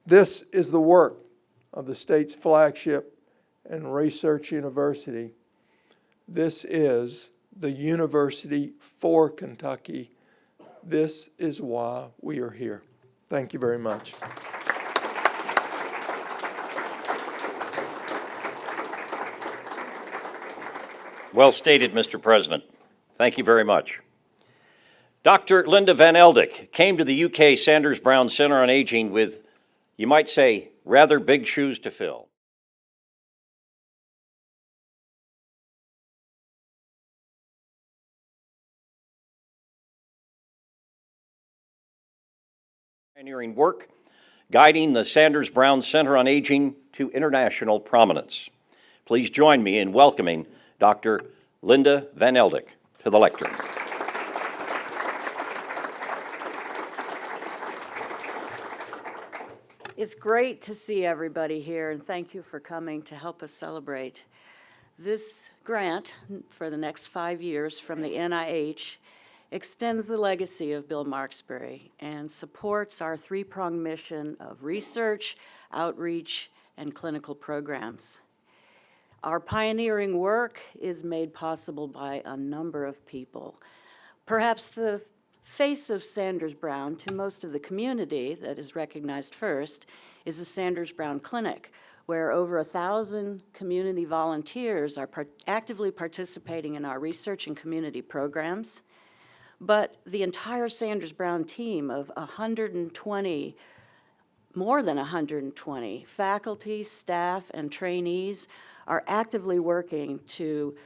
This is the work of the state's flagship and research university. This is the university for Kentucky. This is why we are here. Thank you very much. Well stated, Mr. President. Thank you very much. Dr. Linda Van Eldik came to the UK Sanders Brown Center on Aging with, you might say, rather big shoes to fill. Pioneering work, guiding the Sanders Brown Center on Aging to international prominence. Please join me in welcoming Dr. Linda Van Eldik to the lectern. It's great to see everybody here, and thank you for coming to help us celebrate. This grant for the next 5 years from the NIH extends the legacy of Bill Marksbury and supports our three-pronged mission of research, outreach, and clinical programs. Our pioneering work is made possible by a number of people. Perhaps the face of Sanders Brown to most of the community that is recognized first is the Sanders Brown Clinic, where over 1,000 community volunteers are actively participating in our research and community programs. But the entire Sanders Brown team of 120, more than 120 faculty, staff, and trainees are actively working to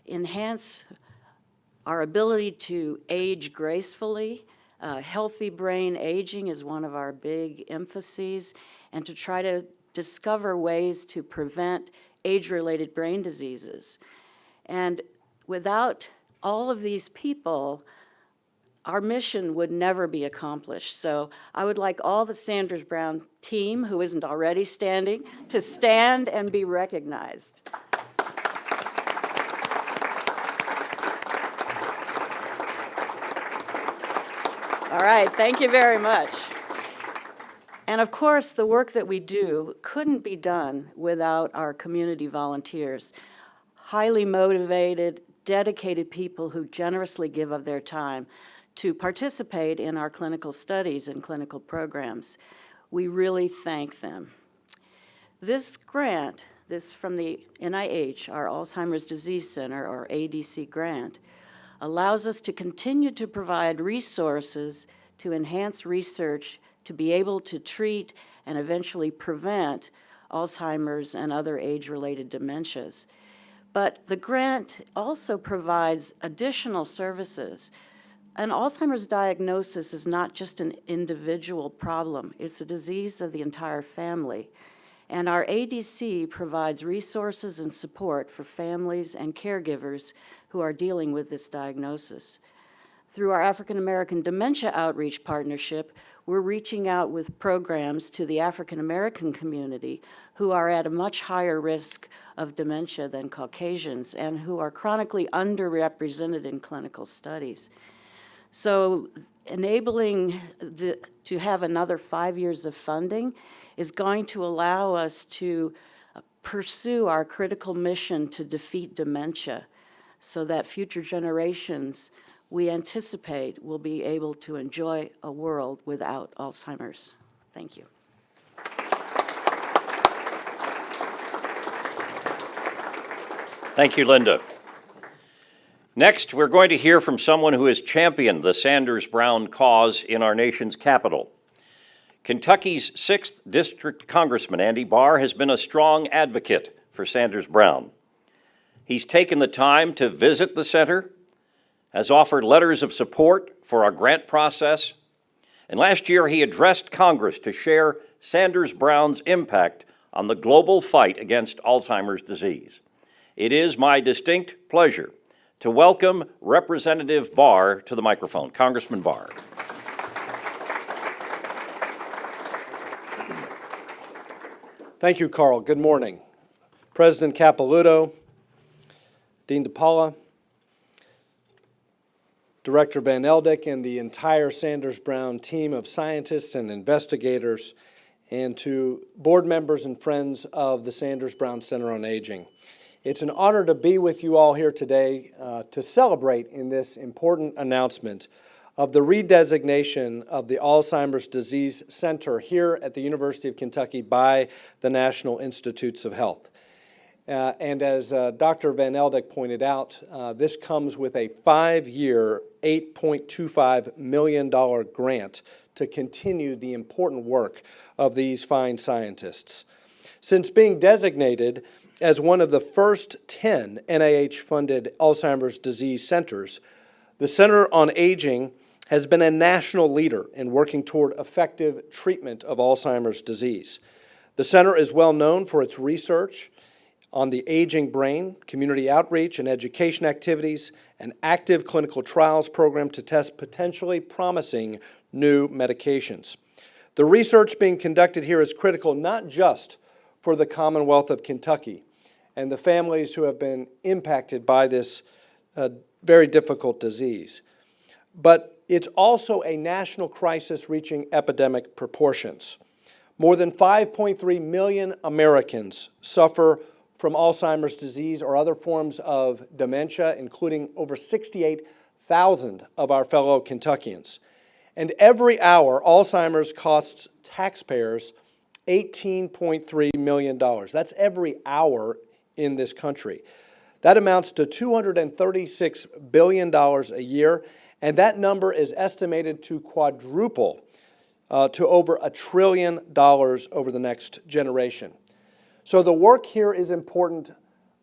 enhance our ability to age gracefully. Healthy brain aging is one of our big emphases, and to try to discover ways to prevent age-related brain diseases. And without all of these people, our mission would never be accomplished. So I would like all the Sanders Brown team, who isn't already standing, to stand and be recognized. All right, thank you very much. And of course, the work that we do couldn't be done without our community volunteers. Highly motivated, dedicated people who generously give of their time to participate in our clinical studies and clinical programs. We really thank them. This grant, this from the NIH, our Alzheimer's Disease Center, or ADC grant, allows us to continue to provide resources to enhance research to be able to treat and eventually prevent Alzheimer's and other age-related dementias. But the grant also provides additional services. An Alzheimer's diagnosis is not just an individual problem, it's a disease of the entire family. And our ADC provides resources and support for families and caregivers who are dealing with this diagnosis. Through our African American Dementia Outreach Partnership, we're reaching out with programs to the African American community who are at a much higher risk of dementia than Caucasians and who are chronically underrepresented in clinical studies. So enabling to have another 5 years of funding is going to allow us to pursue our critical mission to defeat dementia so that future generations, we anticipate, will be able to enjoy a world without Alzheimer's. Thank you. Thank you, Linda. Next, we're going to hear from someone who has championed the Sanders Brown cause in our nation's capital. Kentucky's 6th District Congressman Andy Barr has been a strong advocate for Sanders Brown. He's taken the time to visit the center, has offered letters of support for our grant process, and last year he addressed Congress to share Sanders Brown's impact on the global fight against Alzheimer's disease. It is my distinct pleasure to welcome Representative Barr to the microphone. Congressman Barr. Thank you, Carl. Good morning. President Capilouto, Dean DiPaola, Director Van Eldik, and the entire Sanders Brown team of scientists and investigators, and to board members and friends of the Sanders Brown Center on Aging. It's an honor to be with you all here today to celebrate in this important announcement of the redesignation of the Alzheimer's Disease Center here at the University of Kentucky by the National Institutes of Health. And as Dr. Van Eldik pointed out, this comes with a 5-year, $8.25 million grant to continue the important work of these fine scientists. Since being designated as one of the first 10 NIH-funded Alzheimer's disease centers, the Center on Aging has been a national leader in working toward effective treatment of Alzheimer's disease. The center is well known for its research on the aging brain, community outreach and education activities, and active clinical trials program to test potentially promising new medications. The research being conducted here is critical not just for the Commonwealth of Kentucky and the families who have been impacted by this very difficult disease, but it's also a national crisis reaching epidemic proportions. More than 5.3 million Americans suffer from Alzheimer's disease or other forms of dementia, including over 68,000 of our fellow Kentuckians. And every hour, Alzheimer's costs taxpayers $18.3 million. That's every hour in this country. That amounts to $236 billion a year, and that number is estimated to quadruple to over $1 trillion over the next generation. So the work here is important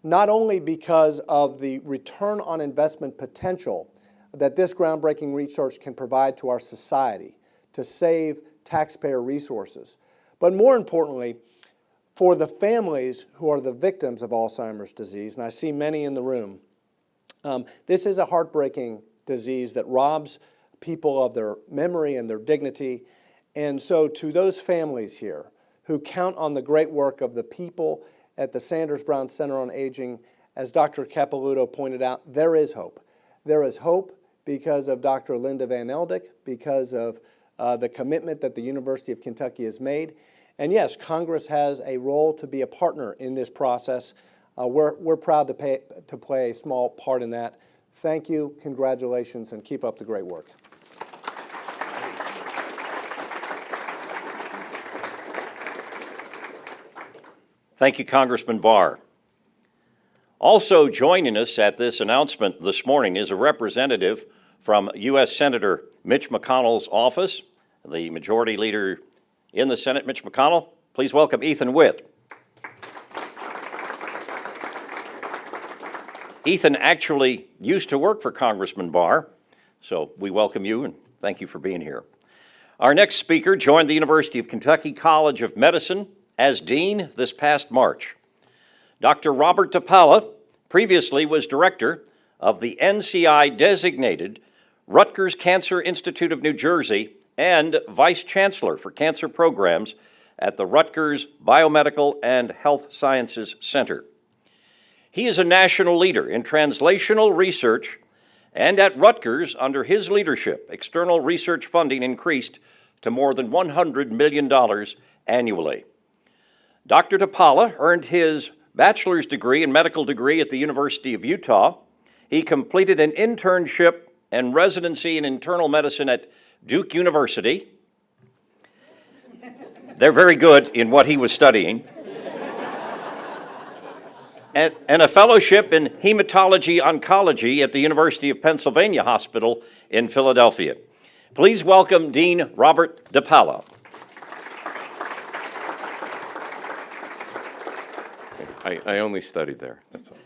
not only because of the return on investment potential that this groundbreaking research can provide to our society to save taxpayer resources, but more importantly, for the families who are the victims of Alzheimer's disease, and I see many in the room. This is a heartbreaking disease that robs people of their memory and their dignity. And so to those families here who count on the great work of the people at the Sanders Brown Center on Aging, as Dr. Capilouto pointed out, there is hope. There is hope because of Dr. Linda Van Eldik, because of the commitment that the University of Kentucky has made. And yes, Congress has a role to be a partner in this process. We're proud to play a small part in that. Thank you, congratulations, and keep up the great work. Thank you, Congressman Barr. Also joining us at this announcement this morning is a representative from U.S. Senator Mitch McConnell's office, the Majority Leader in the Senate, Mitch McConnell. Please welcome Ethan Witt. Ethan actually used to work for Congressman Barr, so we welcome you and thank you for being here. Our next speaker joined the University of Kentucky College of Medicine as Dean this past March. Dr. Robert DiPaola previously was director of the NCI-designated Rutgers Cancer Institute of New Jersey and Vice Chancellor for Cancer Programs at the Rutgers Biomedical and Health Sciences Center. He is a national leader in translational research, and at Rutgers, under his leadership, external research funding increased to more than $100 million annually. Dr. DiPaola earned his bachelor's degree and medical degree at the University of Utah. He completed an internship and residency in internal medicine at Duke University. They're very good in what he was studying. And a fellowship in hematology oncology at the University of Pennsylvania Hospital in Philadelphia. Please welcome Dean Robert DiPaola. I only studied there, that's all.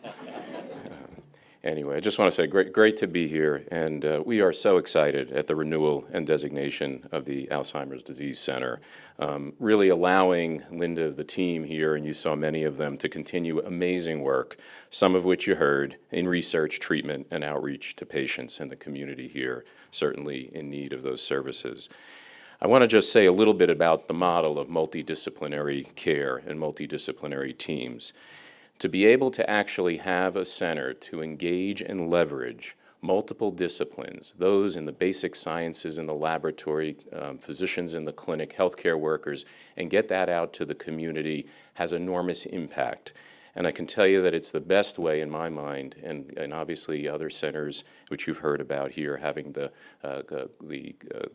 Anyway, I just want to say great to be here, and we are so excited at the renewal and designation of the Alzheimer's Disease Center, really allowing Linda, the team here, and you saw many of them, to continue amazing work, some of which you heard in research, treatment, and outreach to patients in the community here, certainly in need of those services. I want to just say a little bit about the model of multidisciplinary care and multidisciplinary teams. To be able to actually have a center to engage and leverage multiple disciplines, those in the basic sciences in the laboratory, physicians in the clinic, healthcare workers, and get that out to the community has enormous impact. And I can tell you that it's the best way, in my mind, and obviously other centers which you've heard about here, having the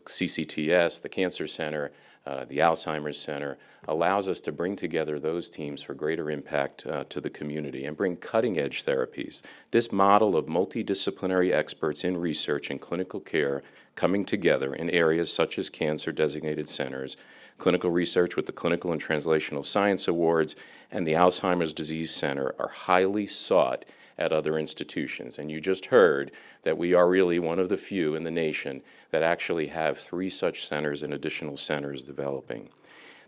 CCTS, the Cancer Center, the Alzheimer's Center, allows us to bring together those teams for greater impact to the community and bring cutting-edge therapies. This model of multidisciplinary experts in research and clinical care coming together in areas such as cancer-designated centers, clinical research with the Clinical and Translational Science Awards, and the Alzheimer's Disease Center are highly sought at other institutions. And you just heard that we are really one of the few in the nation that actually have 3 such centers and additional centers developing.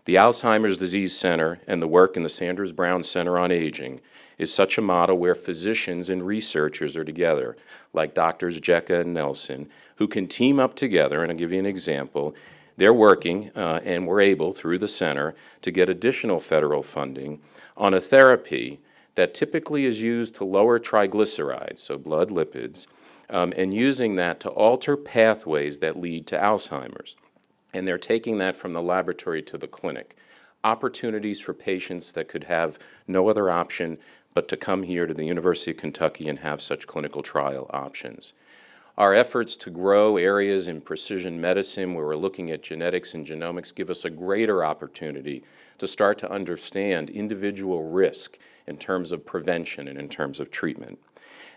The Alzheimer's Disease Center and the work in the Sanders Brown Center on Aging is such a model where physicians and researchers are together, like Drs. Jecka and Nelson, who can team up together, and I'll give you an example. They're working, and we're able, through the center, to get additional federal funding on a therapy that typically is used to lower triglycerides, so blood lipids, and using that to alter pathways that lead to Alzheimer's. And they're taking that from the laboratory to the clinic. Opportunities for patients that could have no other option but to come here to the University of Kentucky and have such clinical trial options. Our efforts to grow areas in precision medicine where we're looking at genetics and genomics give us a greater opportunity to start to understand individual risk in terms of prevention and in terms of treatment.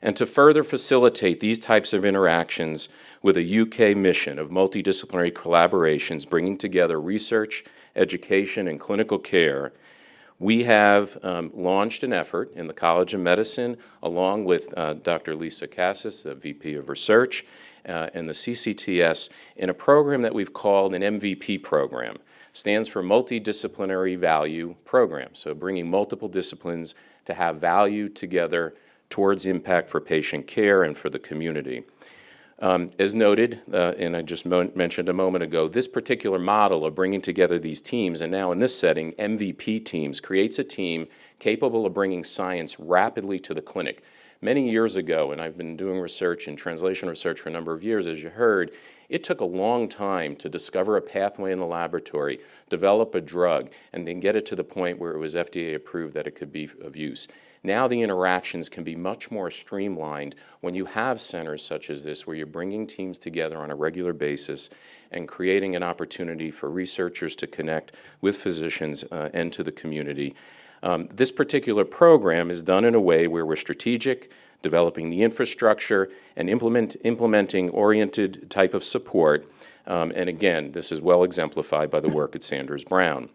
And to further facilitate these types of interactions with a UK mission of multidisciplinary collaborations bringing together research, education, and clinical care, we have launched an effort in the College of Medicine along with Dr. Lisa Cassis, the VP of Research, and the CCTS in a program that we've called an MVP program. Stands for Multidisciplinary Value Program, so bringing multiple disciplines to have value together towards impact for patient care and for the community. As noted, and I just mentioned a moment ago, this particular model of bringing together these teams, and now in this setting, MVP teams, creates a team capable of bringing science rapidly to the clinic. Many years ago, and I've been doing research and translation research for a number of years, as you heard, it took a long time to discover a pathway in the laboratory, develop a drug, and then get it to the point where it was FDA approved that it could be of use. Now the interactions can be much more streamlined when you have centers such as this where you're bringing teams together on a regular basis and creating an opportunity for researchers to connect with physicians and to the community. This particular program is done in a way where we're strategic, developing the infrastructure, and implementing oriented type of support. And again, this is well exemplified by the work at Sanders Brown.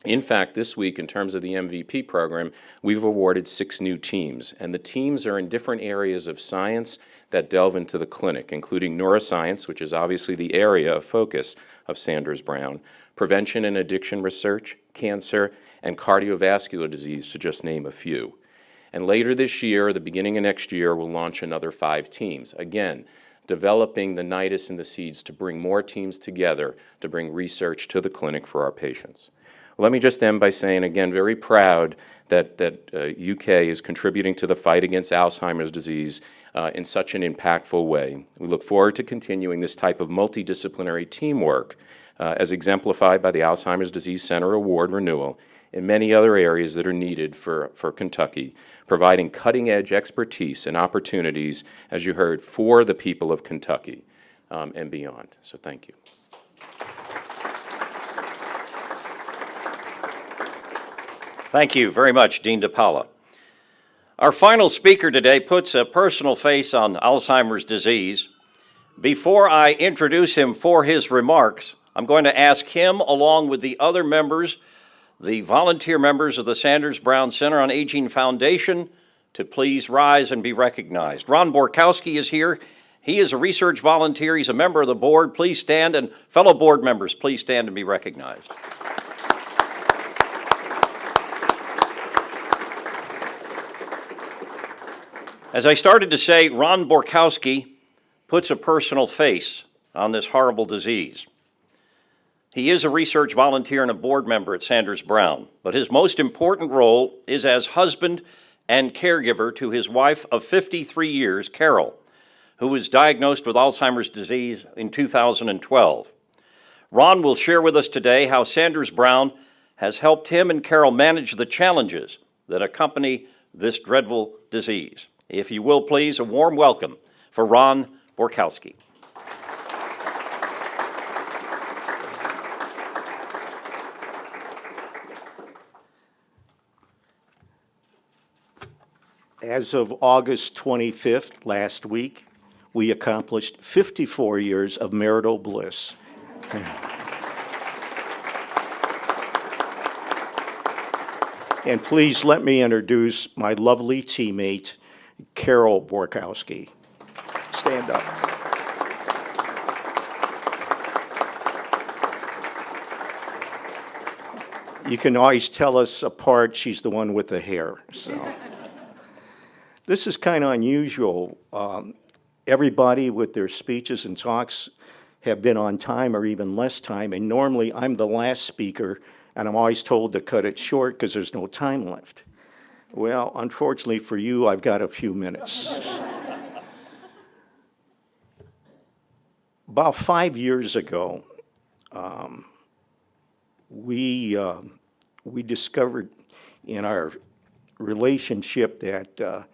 In fact, this week, in terms of the MVP program, we've awarded 6 new teams, and the teams are in different areas of science that delve into the clinic, including neuroscience, which is obviously the area of focus of Sanders Brown, prevention and addiction research, cancer, and cardiovascular disease, to just name a few. And later this year, the beginning of next year, we'll launch another 5 teams. Again, developing the nidus and the seeds to bring more teams together to bring research to the clinic for our patients. Let me just end by saying, again, very proud that UK is contributing to the fight against Alzheimer's disease in such an impactful way. We look forward to continuing this type of multidisciplinary teamwork as exemplified by the Alzheimer's Disease Center Award renewal in many other areas that are needed for Kentucky, providing cutting-edge expertise and opportunities, as you heard, for the people of Kentucky and beyond. So thank you. Thank you very much, Dean DiPaola. Our final speaker today puts a personal face on Alzheimer's disease. Before I introduce him for his remarks, I'm going to ask him, along with the other members, the volunteer members of the Sanders Brown Center on Aging Foundation, to please rise and be recognized. Ron Borkowski is here. He is a research volunteer. He's a member of the board. Please stand, and fellow board members, please stand and be recognized. As I started to say, Ron Borkowski puts a personal face on this horrible disease. He is a research volunteer and a board member at Sanders Brown, but his most important role is as husband and caregiver to his wife of 53 years, Carol, who was diagnosed with Alzheimer's disease in 2012. Ron will share with us today how Sanders Brown has helped him and Carol manage the challenges that accompany this dreadful disease. If you will, please, a warm welcome for Ron Borkowski. As of August 25th, last week, we accomplished 54 years of marital bliss. And please let me introduce my lovely teammate, Carol Borkowski. Stand up. You can always tell us apart, she's the one with the hair, so. This is kind of unusual. Everybody with their speeches and talks have been on time or even less time, and normally I'm the last speaker, and I'm always told to cut it short because there's no time left. Well, unfortunately for you, I've got a few minutes. About 5 years ago, we discovered in our relationship that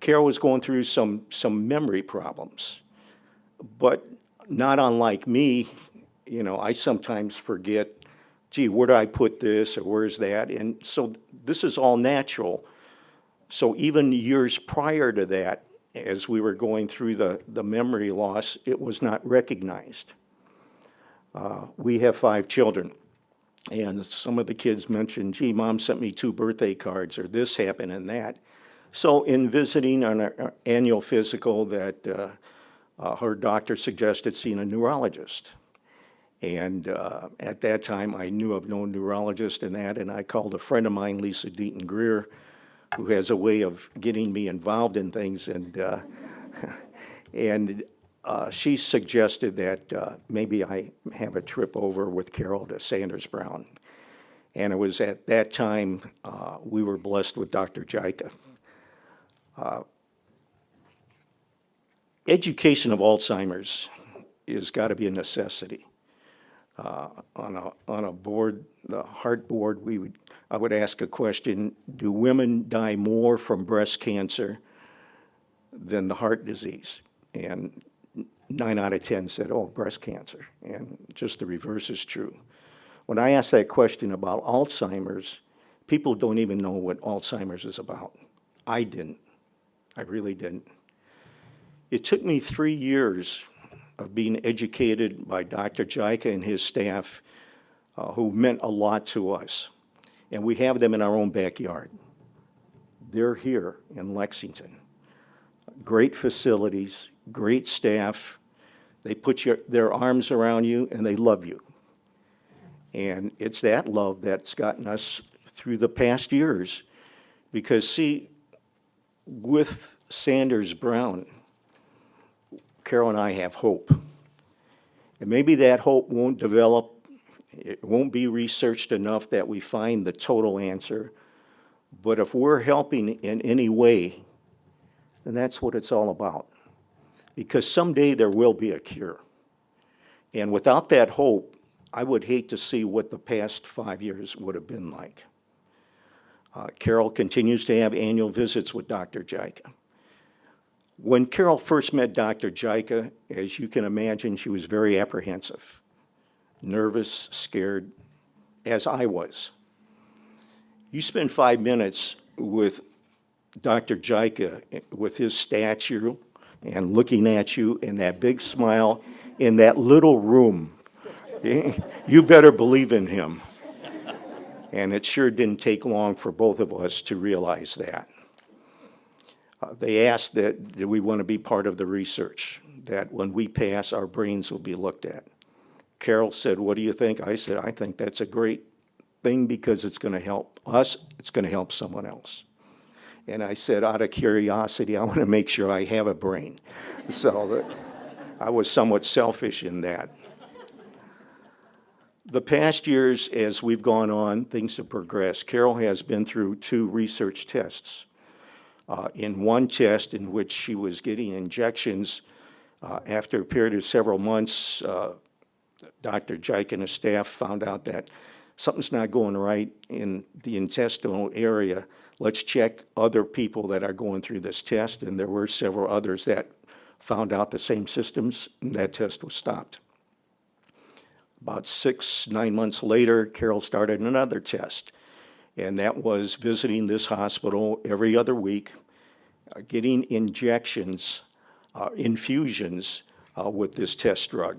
Carol was going through some memory problems, but not unlike me, you know, I sometimes forget, gee, where did I put this or where's that? And so this is all natural. So even years prior to that, as we were going through the memory loss, it was not recognized. We have 5 children, and some of the kids mentioned, gee, Mom sent me 2 birthday cards, or this happened and that. So in visiting on our annual physical, that her doctor suggested seeing a neurologist. And at that time, I knew of no neurologist in that, and I called a friend of mine, Lisa Deaton Greer, who has a way of getting me involved in things, and she suggested that maybe I have a trip over with Carol to Sanders Brown. And it was at that time we were blessed with Dr. Jica. Education of Alzheimer's has got to be a necessity. On a board, the heart board, I would ask a question: do women die more from breast cancer than the heart disease? And 9 out of 10 said, oh, breast cancer. And just the reverse is true. When I ask that question about Alzheimer's, people don't even know what Alzheimer's is about. I didn't. I really didn't. It took me 3 years of being educated by Dr. Jica and his staff, who meant a lot to us. And we have them in our own backyard. They're here in Lexington. Great facilities, great staff. They put their arms around you and they love you. And it's that love that's gotten us through the past years. Because see, with Sanders Brown, Carol and I have hope. And maybe that hope won't develop, it won't be researched enough that we find the total answer. But if we're helping in any way, then that's what it's all about. Because someday there will be a cure. And without that hope, I would hate to see what the past 5 years would have been like. Carol continues to have annual visits with Dr. Jica. When Carol first met Dr. Jica, as you can imagine, she was very apprehensive, nervous, scared, as I was. You spend 5 minutes with Dr. Jica, with his stature and looking at you and that big smile in that little room, you better believe in him. And it sure didn't take long for both of us to realize that. They asked that do we want to be part of the research, that when we pass, our brains will be looked at. Carol said, what do you think? I said, I think that's a great thing because it's going to help us, it's going to help someone else. And I said, out of curiosity, I want to make sure I have a brain. So that I was somewhat selfish in that. The past years, as we've gone on, things have progressed. Carol has been through 2 research tests. in one test in which she was getting injections. After a period of several months, Dr. Jike and his staff found out that something's not going right in the intestinal area. Let's check other people that are going through this test, and there were several others that found out the same systems, and that test was stopped. About 9 months later, Carol started another test, and that was visiting this hospital every other week, getting infusions with this test drug.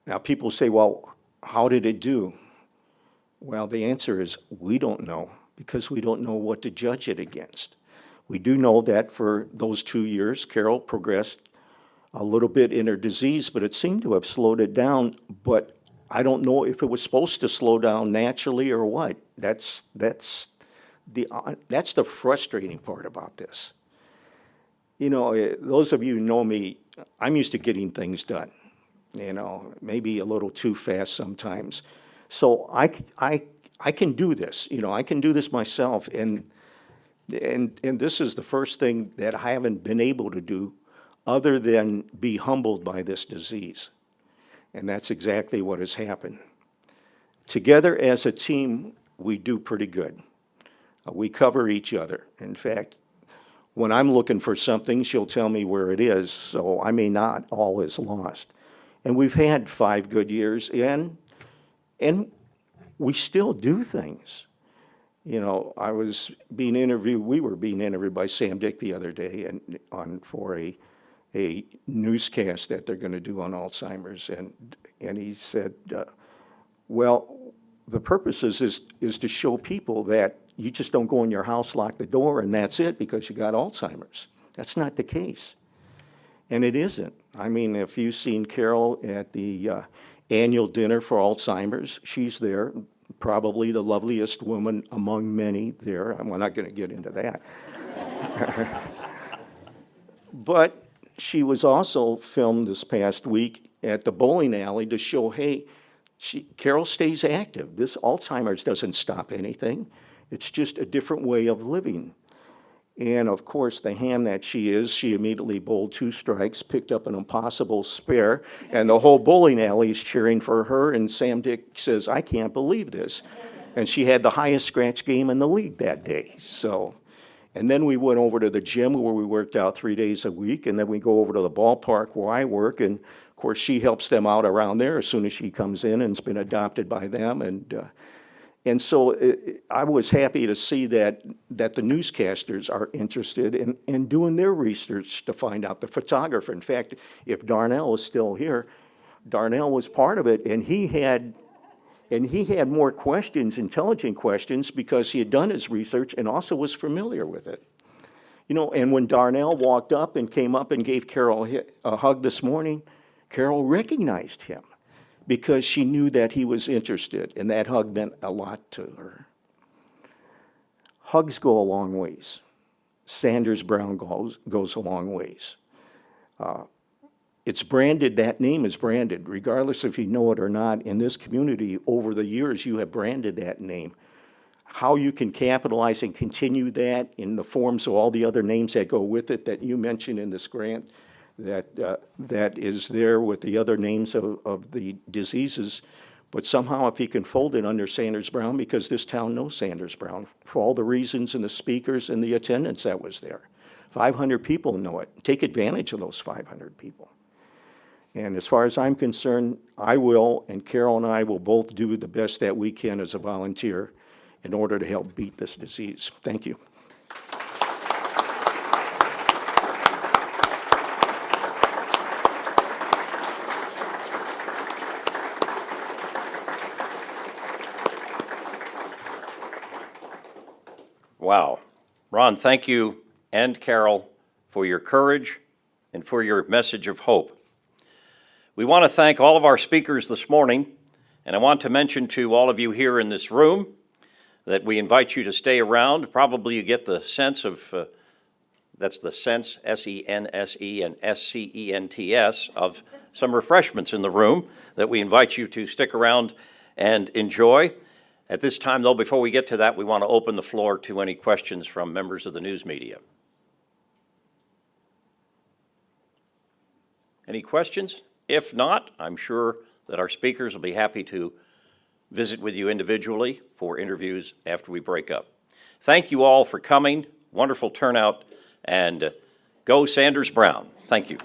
Now, people say, well, how did it do? Well, the answer is we don't know, because we don't know what to judge it against. We do know that for those 2 years, Carol progressed a little bit in her disease, but it seemed to have slowed it down. But I don't know if it was supposed to slow down naturally or what. That's the frustrating part about this. You know, those of you who know me, I'm used to getting things done. You know, maybe a little too fast sometimes. So I can do this. You know, I can do this myself, and this is the first thing that I haven't been able to do other than be humbled by this disease. And that's exactly what has happened. Together as a team, we do pretty good. We cover each other. In fact, when I'm looking for something, she'll tell me where it is, so I may not all is lost. And we've had 5 good years, and we still do things. You know, we were being interviewed by Sam Dick the other day for a newscast that they're going to do on Alzheimer's, and he said, well, the purpose is to show people that you just don't go in your house, lock the door, and that's it because you got Alzheimer's. That's not the case. And it isn't. I mean, if you've seen Carol at the annual dinner for Alzheimer's, she's there, probably the loveliest woman among many there. We're not going to get into that. But she was also filmed this past week at the bowling alley to show, hey, Carol stays active. This Alzheimer's doesn't stop anything. It's just a different way of living. And of course, the ham that she is, she immediately bowled 2 strikes, picked up an impossible spare, and the whole bowling alley is cheering for her, and Sam Dick says, I can't believe this. And she had the highest scratch game in the league that day. So, and then we went over to the gym where we worked out 3 days a week, and then we go over to the ballpark where I work, and of course, she helps them out around there as soon as she comes in and has been adopted by them. And so I was happy to see that the newscasters are interested in doing their research to find out. The photographer, in fact, if Darnell is still here, Darnell was part of it, and he had more questions, intelligent questions, because he had done his research and also was familiar with it. You know, and when Darnell walked up and came up and gave Carol a hug this morning, Carol recognized him, because she knew that he was interested, and that hug meant a lot to her. Hugs go a long ways. Sanders Brown goes a long ways. It's branded, that name is branded, regardless if you know it or not. In this community, over the years, you have branded that name. How you can capitalize and continue that in the forms of all the other names that go with it that you mentioned in this grant, that is there with the other names of the diseases, but somehow if you can fold it under Sanders Brown, because this town knows Sanders Brown for all the reasons and the speakers and the attendance that was there. 500 people know it. Take advantage of those 500 people. And as far as I'm concerned, I will, and Carol and I will both do the best that we can as a volunteer in order to help beat this disease. Thank you. Wow. Ron, thank you, and Carol, for your courage and for your message of hope. We want to thank all of our speakers this morning, and I want to mention to all of you here in this room that we invite you to stay around. Probably you get the sense of, that's the sense, S-E-N-S-E and S-C-E-N-T-S, of some refreshments in the room that we invite you to stick around and enjoy. At this time, though, before we get to that, we want to open the floor to any questions from members of the news media. Any questions? If not, I'm sure that our speakers will be happy to visit with you individually for interviews after we break up. Thank you all for coming. Wonderful turnout, and go Sanders Brown. Thank you.